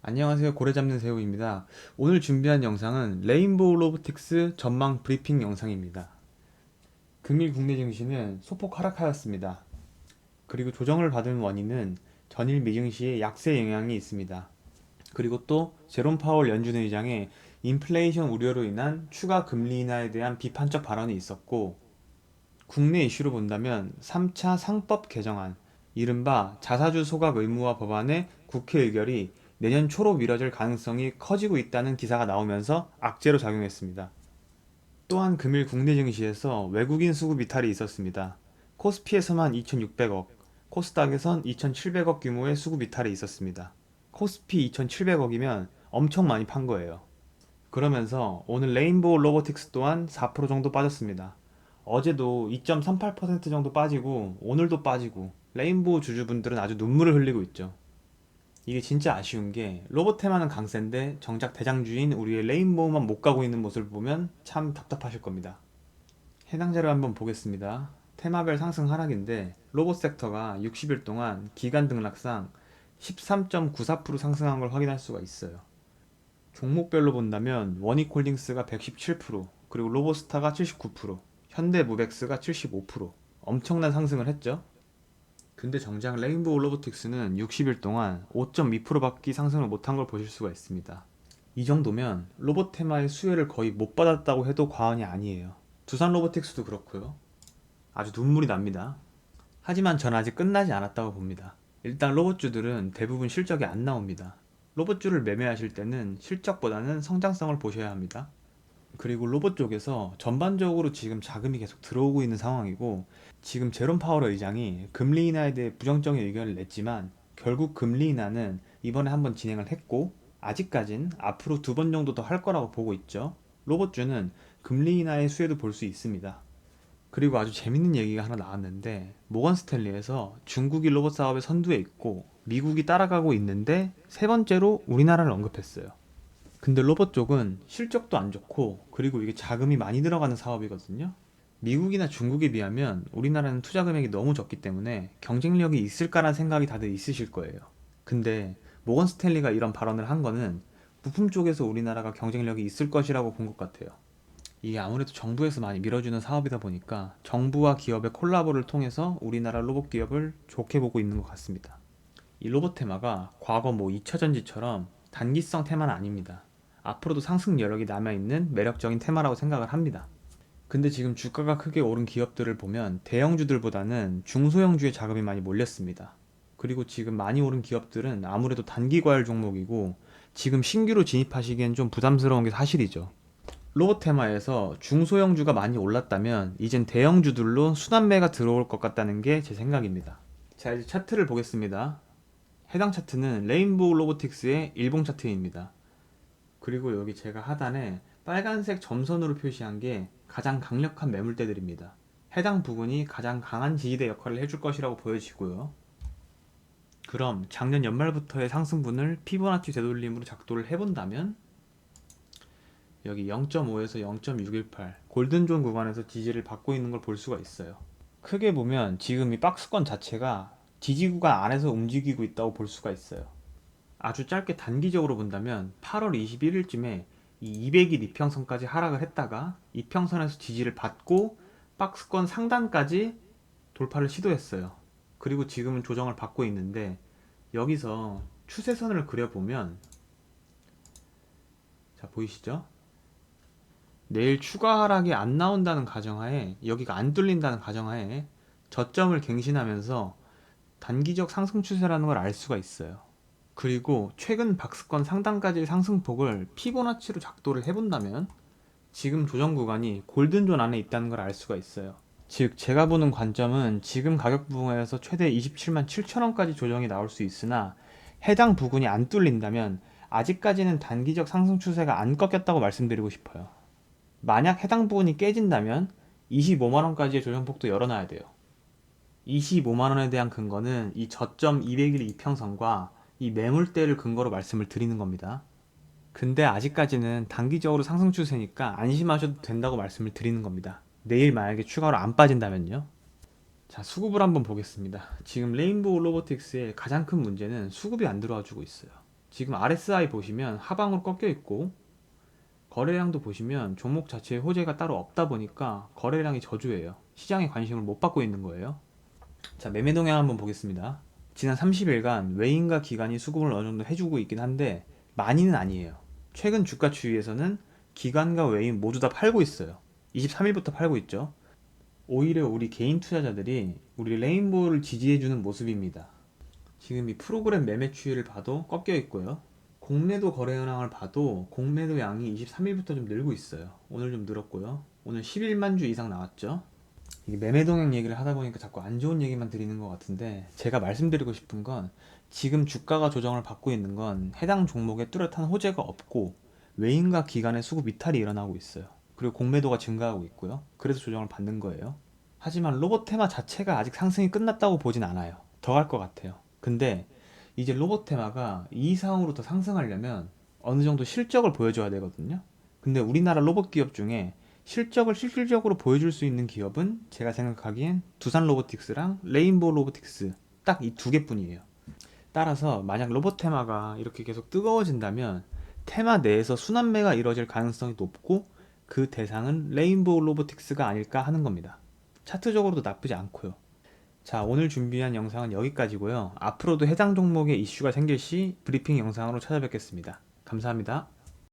안녕하세요. 고래 잡는 새우입니다. 오늘 준비한 영상은 레인보우 로보틱스 전망 브리핑 영상입니다. 금일 국내 증시는 소폭 하락하였습니다. 그리고 조정을 받은 원인은 전일 미증시의 약세 영향이 있습니다. 그리고 또 제롬 파월 연준 의장의 인플레이션 우려로 인한 추가 금리 인하에 대한 비판적 발언이 있었고, 국내 이슈로 본다면 3차 상법 개정안, 이른바 자사주 소각 의무화 법안의 국회 의결이 내년 초로 미뤄질 가능성이 커지고 있다는 기사가 나오면서 악재로 작용했습니다. 또한 금일 국내 증시에서 외국인 수급 이탈이 있었습니다. 코스피에서만 2,600억, 코스닥에선 2,700억 규모의 수급 이탈이 있었습니다. 코스피 2,700억이면 엄청 많이 판 거예요. 그러면서 오늘 레인보우 로보틱스 또한 4% 정도 빠졌습니다. 어제도 2.38% 정도 빠지고 오늘도 빠지고 레인보우 주주분들은 아주 눈물을 흘리고 있죠. 이게 진짜 아쉬운 게 로봇 테마는 강세인데 정작 대장주인 우리의 레인보우만 못 가고 있는 모습을 보면 참 답답하실 겁니다. 해당 자료 한번 보겠습니다. 테마별 상승 하락인데 로봇 섹터가 60일 동안 기간 등락상 13.94% 상승한 걸 확인할 수가 있어요. 종목별로 본다면 원익홀딩스가 117%, 그리고 로보스타가 79%, 현대무벡스가 75%, 엄청난 상승을 했죠. 근데 정작 레인보우 로보틱스는 60일 동안 5.2%밖에 상승을 못한 걸 보실 수가 있습니다. 이 정도면 로봇 테마의 수혜를 거의 못 받았다고 해도 과언이 아니에요. 두산 로보틱스도 그렇고요. 아주 눈물이 납니다. 하지만 전 아직 끝나지 않았다고 봅니다. 일단 로봇주들은 대부분 실적이 안 나옵니다. 로봇주를 매매하실 때는 실적보다는 성장성을 보셔야 합니다. 그리고 로봇 쪽에서 전반적으로 지금 자금이 계속 들어오고 있는 상황이고, 지금 제롬 파월 의장이 금리 인하에 대해 부정적인 의견을 냈지만 결국 금리 인하는 이번에 한번 진행을 했고, 아직까진 앞으로 두 번 정도 더 할 거라고 보고 있죠. 로봇주는 금리 인하의 수혜도 볼 수 있습니다. 그리고 아주 재밌는 얘기가 하나 나왔는데, 모건 스탠리에서 중국이 로봇 사업에 선두에 있고 미국이 따라가고 있는데 세 번째로 우리나라를 언급했어요. 근데 로봇 쪽은 실적도 안 좋고, 그리고 이게 자금이 많이 들어가는 사업이거든요. 미국이나 중국에 비하면 우리나라는 투자 금액이 너무 적기 때문에 경쟁력이 있을까라는 생각이 다들 있으실 거예요. 근데 모건 스탠리가 이런 발언을 한 거는 부품 쪽에서 우리나라가 경쟁력이 있을 것이라고 본 것 같아요. 이게 아무래도 정부에서 많이 밀어주는 사업이다 보니까 정부와 기업의 콜라보를 통해서 우리나라 로봇 기업을 좋게 보고 있는 것 같습니다. 이 로봇 테마가 과거 뭐 2차전지처럼 단기성 테마는 아닙니다. 앞으로도 상승 여력이 남아있는 매력적인 테마라고 생각을 합니다. 근데 지금 주가가 크게 오른 기업들을 보면 대형주들보다는 중소형주에 자금이 많이 몰렸습니다. 그리고 지금 많이 오른 기업들은 아무래도 단기 과열 종목이고, 지금 신규로 진입하시기엔 좀 부담스러운 게 사실이죠. 로봇 테마에서 중소형주가 많이 올랐다면 이젠 대형주들로 순환매가 들어올 것 같다는 게 제 생각입니다. 자, 이제 차트를 보겠습니다. 해당 차트는 레인보우 로보틱스의 일봉 차트입니다. 그리고 여기 제가 하단에 빨간색 점선으로 표시한 게 가장 강력한 매물대들입니다. 해당 부분이 가장 강한 지지대 역할을 해줄 것이라고 보여지고요. 그럼 작년 연말부터의 상승분을 피보나치 되돌림으로 작도를 해본다면 여기 0.5에서 0.618 골든존 구간에서 지지를 받고 있는 걸 볼 수가 있어요. 크게 보면 지금 이 박스권 자체가 지지 구간 안에서 움직이고 있다고 볼 수가 있어요. 아주 짧게 단기적으로 본다면 8월 21일쯤에 이 200일 이평선까지 하락을 했다가 이평선에서 지지를 받고 박스권 상단까지 돌파를 시도했어요. 그리고 지금은 조정을 받고 있는데, 여기서 추세선을 그려보면, 자 보이시죠? 내일 추가 하락이 안 나온다는 가정하에, 여기가 안 뚫린다는 가정하에 저점을 갱신하면서 단기적 상승 추세라는 걸 알 수가 있어요. 그리고 최근 박스권 상단까지의 상승폭을 피보나치로 작도를 해본다면 지금 조정 구간이 골든존 안에 있다는 걸 알 수가 있어요. 즉 제가 보는 관점은 지금 가격 부분에서 최대 27만 7천원까지 조정이 나올 수 있으나, 해당 부분이 안 뚫린다면 아직까지는 단기적 상승 추세가 안 꺾였다고 말씀드리고 싶어요. 만약 해당 부분이 깨진다면 25만원까지의 조정폭도 열어놔야 돼요. 25만원에 대한 근거는 이 저점 200일 이평선과 이 매물대를 근거로 말씀을 드리는 겁니다. 근데 아직까지는 단기적으로 상승 추세니까 안심하셔도 된다고 말씀을 드리는 겁니다. 내일 만약에 추가로 안 빠진다면요. 자, 수급을 한번 보겠습니다. 지금 레인보우 로보틱스의 가장 큰 문제는 수급이 안 들어와 주고 있어요. 지금 RSI 보시면 하방으로 꺾여 있고, 거래량도 보시면 종목 자체에 호재가 따로 없다 보니까 거래량이 저조해요. 시장에 관심을 못 받고 있는 거예요. 자, 매매 동향 한번 보겠습니다. 지난 30일간 외인과 기관이 수급을 어느 정도 해주고 있긴 한데 많이는 아니에요. 최근 주가 추이에서는 기관과 외인 모두 다 팔고 있어요. 23일부터 팔고 있죠. 오히려 우리 개인 투자자들이 우리 레인보우를 지지해주는 모습입니다. 지금 이 프로그램 매매 추이를 봐도 꺾여 있고요. 공매도 거래 현황을 봐도 공매도 양이 23일부터 좀 늘고 있어요. 오늘 좀 늘었고요. 오늘 11만 주 이상 나왔죠. 이게 매매 동향 얘기를 하다 보니까 자꾸 안 좋은 얘기만 드리는 것 같은데, 제가 말씀드리고 싶은 건 지금 주가가 조정을 받고 있는 건 해당 종목에 뚜렷한 호재가 없고 외인과 기관의 수급 이탈이 일어나고 있어요. 그리고 공매도가 증가하고 있고요. 그래서 조정을 받는 거예요. 하지만 로봇 테마 자체가 아직 상승이 끝났다고 보진 않아요. 더 갈 것 같아요. 근데 이제 로봇 테마가 이 이상으로 더 상승하려면 어느 정도 실적을 보여줘야 되거든요. 근데 우리나라 로봇 기업 중에 실적을 실질적으로 보여줄 수 있는 기업은 제가 생각하기엔 두산 로보틱스랑 레인보우 로보틱스, 딱 이 두 개뿐이에요. 따라서 만약 로봇 테마가 이렇게 계속 뜨거워진다면 테마 내에서 순환매가 이루어질 가능성이 높고, 그 대상은 레인보우 로보틱스가 아닐까 하는 겁니다. 차트적으로도 나쁘지 않고요. 자, 오늘 준비한 영상은 여기까지고요. 앞으로도 해당 종목에 이슈가 생길 시 브리핑 영상으로 찾아뵙겠습니다. 감사합니다.